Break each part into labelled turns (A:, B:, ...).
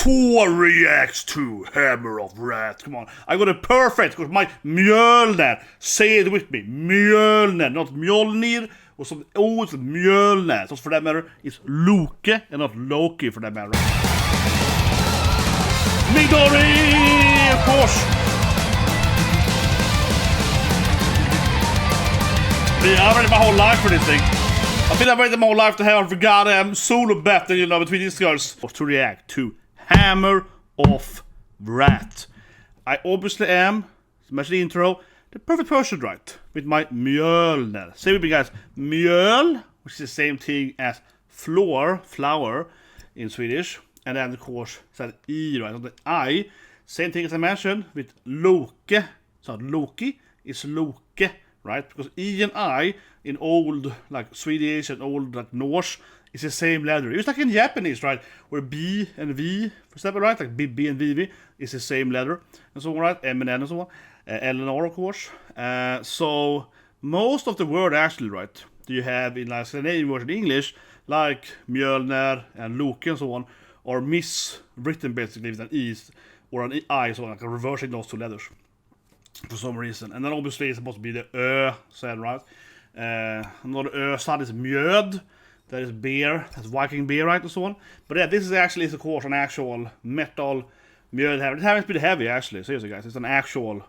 A: THOR reacts to Hammer of Wrath. Come on, I got it perfect because my Mjölnir. Say it with me, Mjölnir, not Mjolnir. Och som ordet Mjölnir, så för that matter is Loke and not Loki for that matter. MIDORI, of course. I've waited my whole life for this thing. I feel I've waited my whole life to have a goddamn solo battle, you know, between these girls. To react to Hammer of Wrath. I obviously am, especially the intro, the perfect person, right? With my Mjölnir. Say with me, guys. Mjöl, which is the same thing as flower in Swedish. And then, of course, it's an I, right? The I, same thing as I mentioned with Loke. So Loki is Loke, right? Because I and I in old, like Swedish and old, like Norse, is the same letter. It's like in Japanese, right? Where B and V, for example, right? Like B and VV is the same letter. And so on, right? M and N and so on. L and R, of course. So most of the word actually, right, do you have in like Scandinavian words in English, like Mjölnir and Loke and so on, are miswritten basically with an E or an I, so like reversing those two letters for some reason. And then obviously it's supposed to be the Ö said, right? Another Ö side is Mjöd, that is beer, that's Viking beer, right, and so on. But yeah, this is actually, of course, an actual metal Mjöd hammer. This hammer is pretty heavy, actually, seriously, guys. It's an actual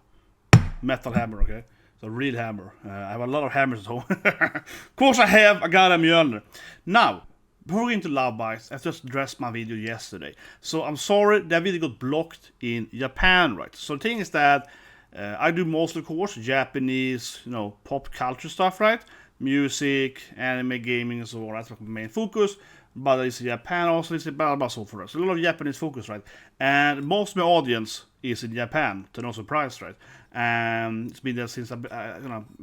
A: metal hammer, okay? It's a real hammer. I have a lot of hammers at home. Of course I have, I got a Mjölnir. Now, before we get into LOVEBITES, I just addressed my video yesterday. So I'm sorry, that video got blocked in Japan, right? So the thing is that I do mostly, of course, Japanese, you know, pop culture stuff, right? Music, anime, gaming, and so on. That's my main focus. But it's Japan also, it's blah, so forth. So a lot of Japanese focus, right? And most of my audience is in Japan, to no surprise, right? And it's been there since I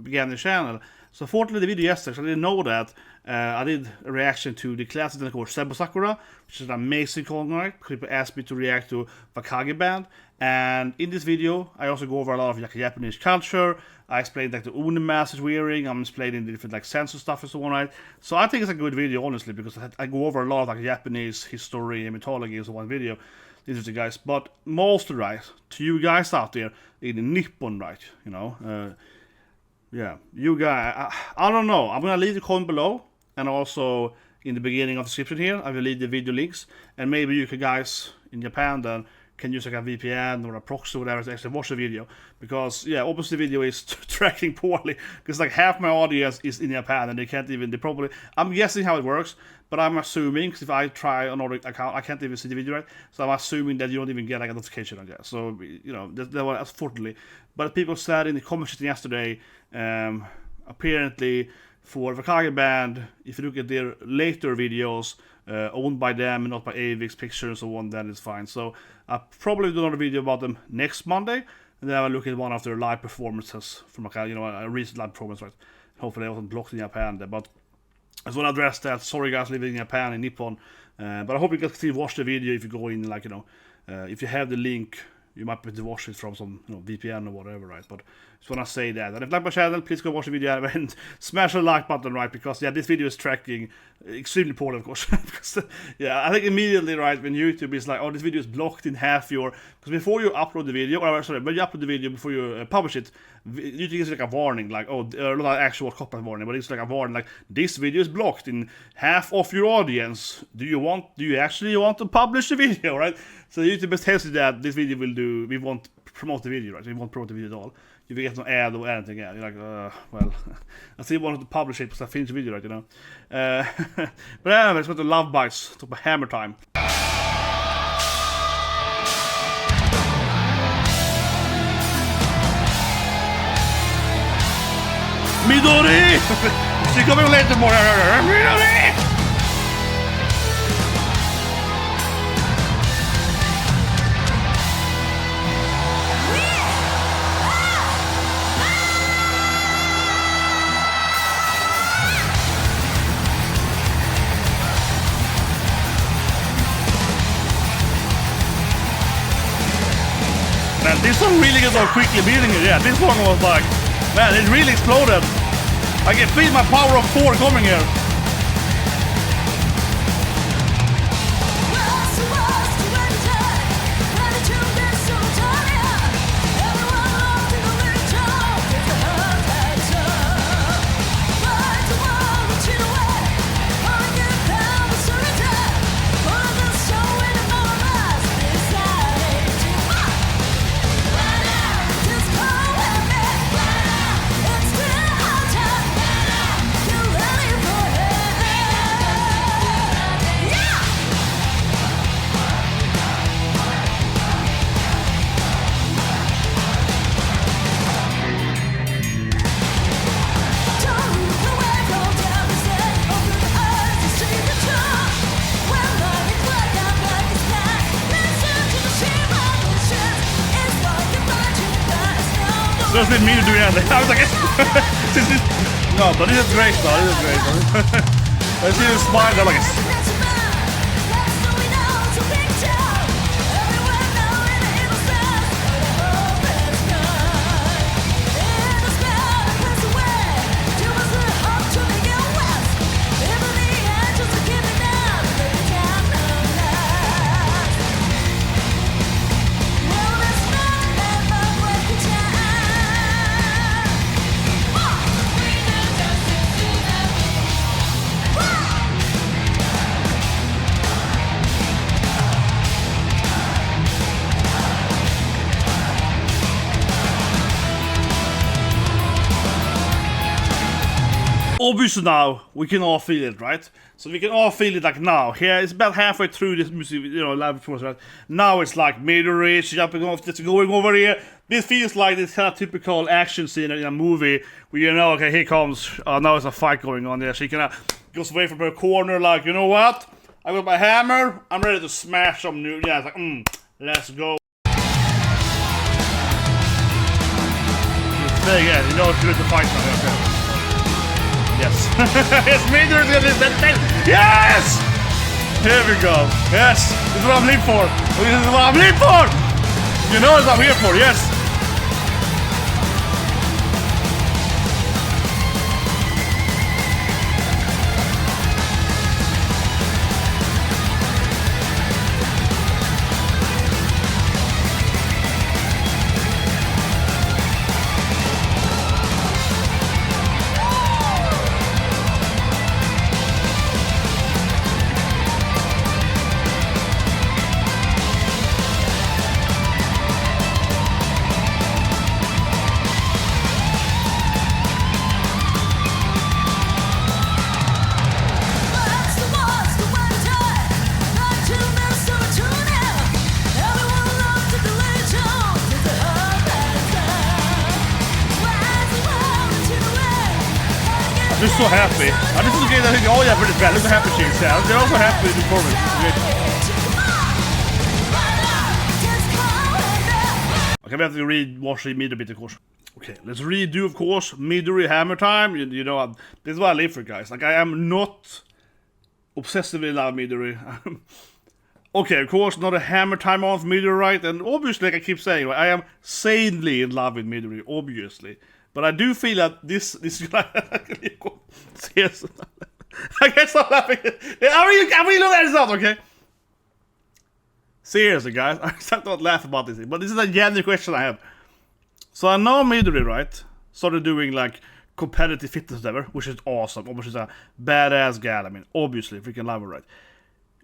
A: began the channel. So fortunately, the video yesterday, I didn't know that. I did a reaction to the classic, of course, Senbonzakura, which is an amazing song, right? People asked me to react to Wagakki band. And in this video, I also go over a lot of like Japanese culture. I explained like the Oni mask is wearing. I'm explaining the different like sensor stuff and so on, right? So I think it's a good video, honestly, because I go over a lot of like Japanese history and mythology in one video. Interesting, guys. But mostly, right, to you guys out there in Nippon, right, you know, yeah, you guys, I don't know. I'm gonna leave the comment below, and also in the beginning of the description here, I will leave the video links, and maybe you guys in Japan then can use like a VPN or a proxy or whatever to actually watch the video, because yeah, obviously the video is tracking poorly, because like half my audience is in Japan and they probably, I'm guessing how it works, but I'm assuming, because if I try another account, I can't even see the video, right? So I'm assuming that you don't even get like a notification on that. So, you know, that was unfortunately. But people said in the comment section yesterday, apparently for Wagakki band, if you look at their later videos, owned by them and not by AVIX Pictures and so on, then it's fine. So I'll probably do another video about them next Monday, and then I'll look at one of their live performances from a recent live performance, right? Hopefully I wasn't blocked in Japan there, but I just want to address that. Sorry guys living in Japan, in Nippon, but I hope you can still watch the video if you go in, like, you know, if you have the link, you might be able to watch it from some, you know, VPN or whatever, right? But just want to say that. And if you like my channel, please go watch the video and smash the like button, right? Because yeah, this video is tracking extremely poorly, of course. Because yeah, I think immediately, right, when YouTube is like, oh, this video is blocked in half your, because before you upload the video, or sorry, when you upload the video before you publish it, YouTube gives like a warning, like, oh, not an actual copyright warning, but it's like a warning, like, this video is blocked in half of your audience. Do you actually want to publish the video, right? So YouTube tells you that this video we won't promote the video, right? We won't promote the video at all. If you get no ad or anything, yeah, you're like, well, I still wanted to publish it because I finished the video, right, you know. But anyway, let's go to LOVEBITES, talk about hammer time. MIDORI! She's coming later more. MIDORI! Man, this song really gets all quickly beating it. Yeah, this song was like, man, it really exploded. I can feel my power of 4 coming here. So it's been me to do it. I was like, no, but this is great though. This is great. I see the smile. I'm like, obviously now we can all feel it, right? So we can all feel it like now. Here it's about halfway through this music, live performance, right? Now it's like MIDORI, she's jumping off, just going over here. This feels like this kind of typical action scene in a movie where okay, here comes, now there's a fight going on there. She kind of goes away from her corner, like, you know what? I got my hammer, I'm ready to smash some new. Yeah, it's like, let's go. There again, she's ready to fight now. Okay. Yes. Yes, MIDORI's gonna that. Yes! Here we go. Yes! This is what I'm living for. This is what I'm living for! You know what I'm here for, yes! They're so happy. This is a game that I think all Japanese bad. Look how happy she is. They're also happy with the performance. Okay, we have to re-watch the MIDORI bit, of course. Okay, let's redo, of course, MIDORI Hammer Time. You know, this is what I live for, guys. Like, I am not obsessively in love with MIDORI. Okay, of course, not a Hammer Time on MIDORI, right? And obviously, like I keep saying, right, I am sanely in love with MIDORI, obviously. But I do feel that this yes. I guess I'm laughing. I mean, look at this out, okay? Seriously, guys, I don't laugh about this thing, but this is a genuine question I have. So I know MIDORI, right, started doing like competitive fitness whatever, which is awesome. Which is a badass gal. I mean, obviously, freaking love her, right?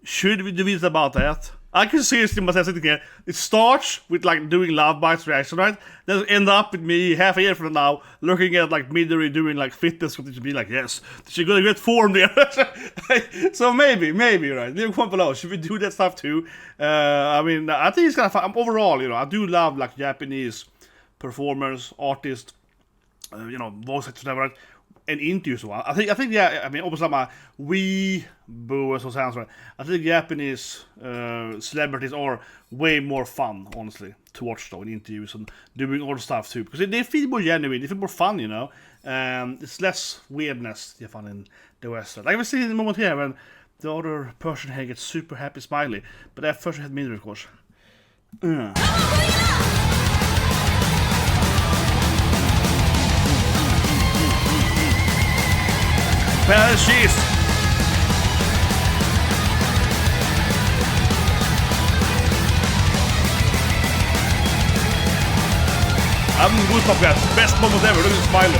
A: Should we do this about that? I can seriously myself sitting here. It starts with like doing LOVEBITES reaction, right? Then end up with me half a year from now looking at like MIDORI doing like fitness to be like, yes, she's gonna get form there. So maybe, right? Leave a comment below. Should we do that stuff too? I mean, I think it's kind of fun. Overall, I do love like Japanese performers, artists, voice actors, whatever. Right? And interviews. I think, yeah. I mean, obviously, I'm a weeboo, as it sounds right. I think Japanese celebrities are way more fun, honestly, to watch though in interviews and doing all the stuff too, because they feel more genuine, they feel more fun, it's less weirdness you find in the West. Like we see in the moment here when the other person here gets super happy, smiley, but that first had MIDORI, of course. Well, she's I'm goosebumps, guys. Best moment ever. Look at the smile.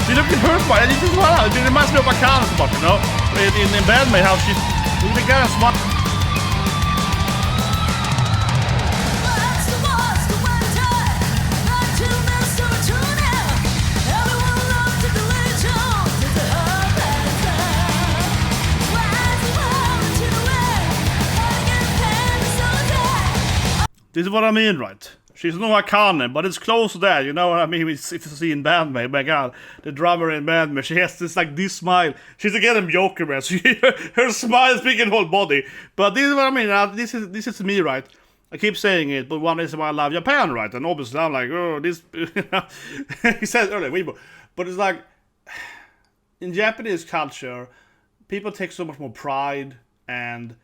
A: See, look at her smile. This is what it reminds me of Akane so much, in BAND-MAID, how she's look at the guy smile. This is what I mean, right? She's no Akane, but it's close to that. You know what I mean? If you see in BAND-MAID, my God, the drummer in BAND-MAID, she has this smile. She's again a Joker, man. Her smile is speaking whole body. But this is what I mean. This is me, right? I keep saying it, but one reason why I love Japan, right? And obviously I'm like, oh, this. He said earlier, Weibo. But it's like, in Japanese culture, people take so much more pride and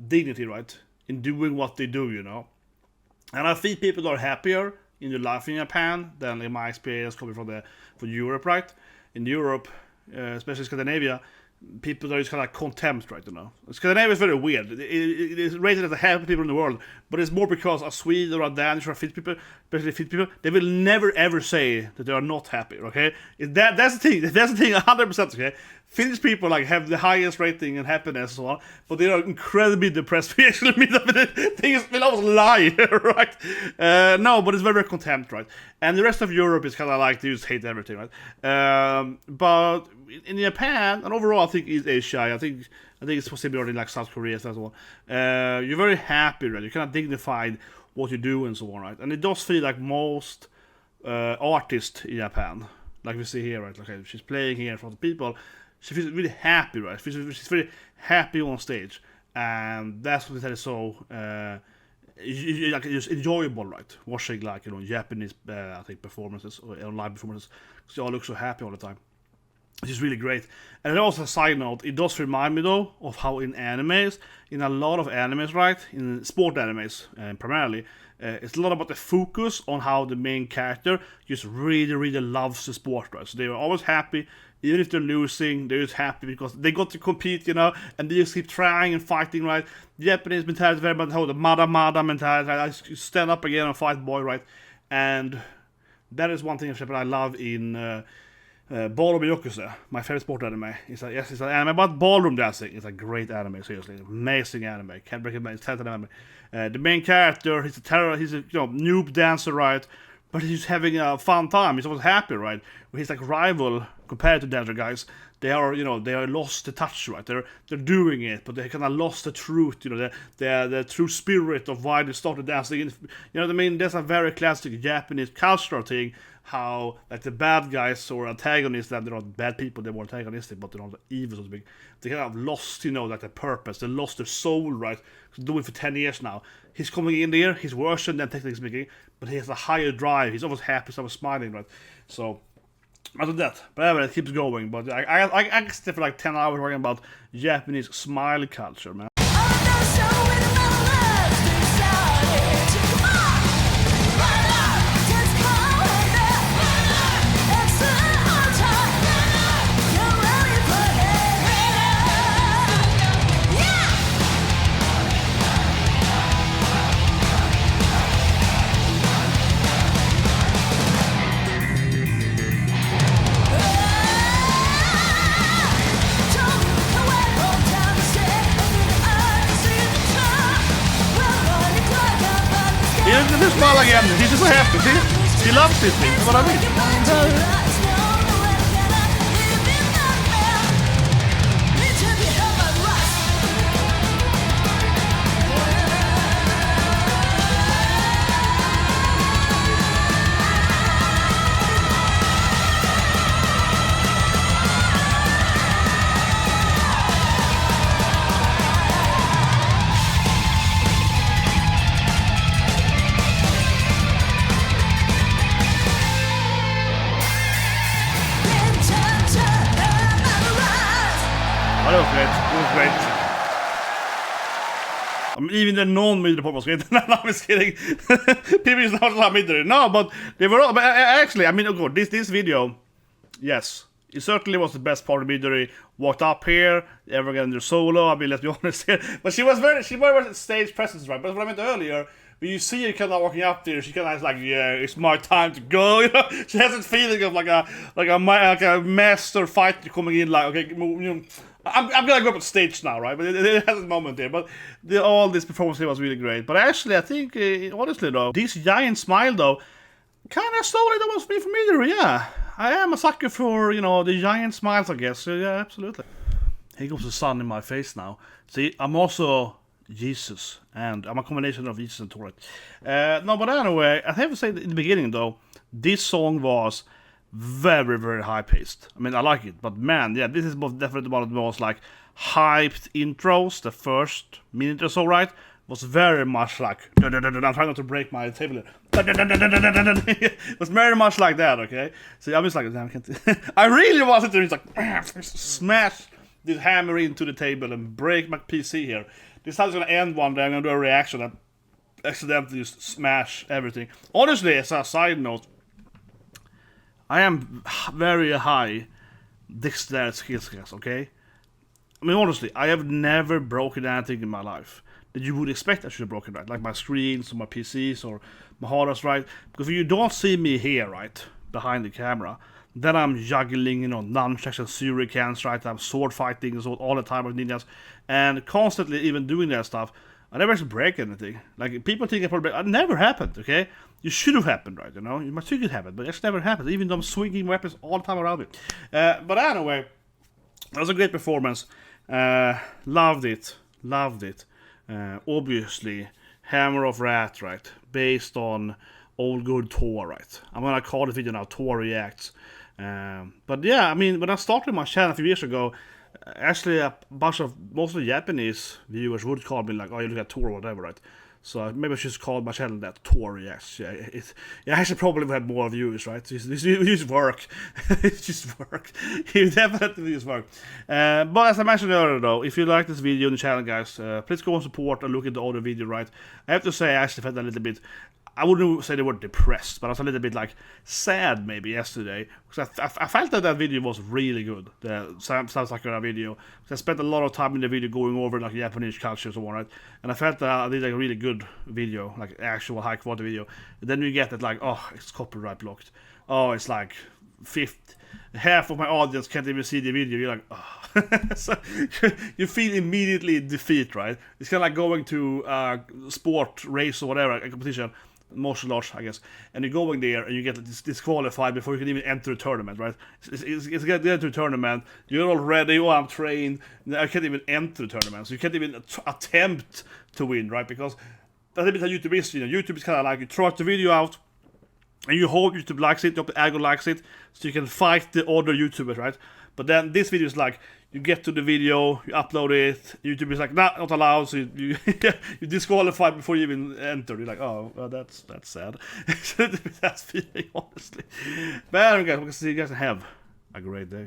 A: dignity, right, in doing what they do, you know. And I think people are happier in their life in Japan than in my experience coming from Europe, right? In Europe, especially Scandinavia, people are just kind of contempt, right? You know, Scandinavia is very weird. It is rated as the happy people in the world, but it's more because a Swede or a Danish or a fit people, especially fit people, they will never ever say that they are not happy. Okay, that's the thing. That's the thing. 100%. Okay, Finnish people like have the highest rating and happiness and so on, but they are incredibly depressed. We actually meet up with the thing is we always lie, right? No, but it's very, very contempt, right? And the rest of Europe is kind of like they just hate everything, right? But in Japan and overall, I think East Asia, I think it's possibly already like South Korea, so on. You're very happy, right? You're kind of dignified what you do and so on, right? And it does feel like most artists in Japan, like we see here, right? Okay, she's playing here in front of people. She feels really happy, right? She's very happy on stage, and that's what is so like just enjoyable, right? Watching like Japanese I think performances or live performances, because they all look so happy all the time. Which is really great. And then also a side note, it does remind me though of how in animes, in a lot of animes, right, in sport animes primarily, it's a lot about the focus on how the main character just really, really loves the sport, right? So they are always happy, even if they're losing, they're just happy because they got to compete, you know, and they just keep trying and fighting, right? The Japanese mentality is very much the mada mentality, right? I stand up again and fight, boy, right? And that is one thing I love in Ballroom Yokuse, my favorite sport anime. It's an anime about ballroom dancing. It's a great anime, seriously, amazing anime. Can't recommend. It's talented anime. The main character, he's a noob dancer, right? But he's having a fun time. He's always happy, right? He's like rival compared to the other guys. They are lost the touch, right? They're doing it, but they kind of lost the truth, the true spirit of why they started dancing. You know what I mean? That's a very classic Japanese cultural thing. How like the bad guys or antagonists, that they're not bad people, they're more antagonistic, but they're not evil, so to speak. They kind of lost, like the purpose. They lost their soul, right? Doing it for 10 years now. He's coming in there, he's worse than technically speaking, but he has a higher drive. He's always happy, he's always smiling, right? So I do that. But anyway, it keeps going. But I can stay for like 10 hours talking about Japanese smile culture, man. This smile again. He's just so happy. See? He loves this thing. That's what I mean. Even the non-MIDORI part was great. No, I'm just kidding. People just don't love MIDORI. No, but they were all. But actually, I mean, of course, this video, yes, it certainly was the best part of MIDORI. Walked up here, ever getting their solo. I mean, let's be honest here. But she was very stage presence, right? But what I meant earlier, when you see her kind of walking up there, she kind of like, yeah, it's my time to go. You know, she has this feeling of like a master fighter coming in, like, okay, I'm gonna go up on stage now, right? But it has a moment there. But all this performance here was really great. But actually, I think, honestly though, this giant smile though, kind of stole it almost me from MIDORI, yeah. I am a sucker for, the giant smiles, I guess. So, yeah, absolutely. Here goes the sun in my face now. See, I'm also Jesus, and I'm a combination of Jesus and THOR. No, but anyway, I have to say that in the beginning though, this song was very, very high paced. I mean, I like it, but man, yeah, this is definitely one of the most like hyped intros. The first minute or so, right, was very much like I'm trying not to break my table. It was very much like that. Okay, so I was like, damn, I can't. I really wanted to like smash this hammer into the table and break my PC here. This is how it's gonna end one day. I'm gonna do a reaction and accidentally just smash everything. Honestly, as a side note, I am very high dexterity skills, guys, okay? I mean, honestly, I have never broken anything in my life that you would expect I should have broken, right? Like my screens or my PCs or my hard drives, right? Because if you don't see me here, right, behind the camera, then I'm juggling, you know, nunchucks and shurikens, right? I'm sword fighting all the time with ninjas, and constantly even doing that stuff. I never actually break anything. Like, people think I probably break. It never happened, okay? It should have happened, right? You know, you might think it happened, but it actually never happened. Even though I'm swinging weapons all the time around me. But anyway, that was a great performance. Loved it. Obviously, Hammer of Wrath, right? Based on old good THOR, right? I'm gonna call the video now THOR Reacts. But yeah, I mean, when I started my channel a few years ago, actually a bunch of mostly Japanese viewers would call me like, oh, you look at THOR or whatever, right? So maybe I should just call my channel that THOR Reacts. Yeah, I actually probably had more views, right? This just work. It just work. It definitely just work. But as I mentioned earlier though, if you like this video on the channel, guys, please go and support and look at the other video, right? I have to say I actually felt a little bit, I wouldn't say they were depressed, but I was a little bit like sad maybe yesterday, because I felt that video was really good, the Senbonzakura video, because I spent a lot of time in the video going over like Japanese culture and so on, right? And I felt that I did like a really good video, like actual high quality video. And then you get that like, oh, it's copyright blocked. Oh, it's like half of my audience can't even see the video. You're like, oh. So you feel immediately defeat, right? It's kind of like going to sport race or whatever, a competition, martial arts, I guess, and you're going there and you get disqualified before you can even enter the tournament, right? It's get into the tournament, you're all ready, oh, I'm trained, I can't even enter the tournament, so you can't even attempt to win, right? Because that's a bit how YouTube is, you know. YouTube is kind of like, you throw the video out, and you hope YouTube likes it, you hope the algorithm likes it, so you can fight the other YouTubers, right? But then this video is like, you get to the video, you upload it, YouTube is like, nah, not allowed, so you you disqualified before you even enter. You're like, oh, well, that's sad. That's feeling, honestly. But anyway, guys, we can see you guys have a great day.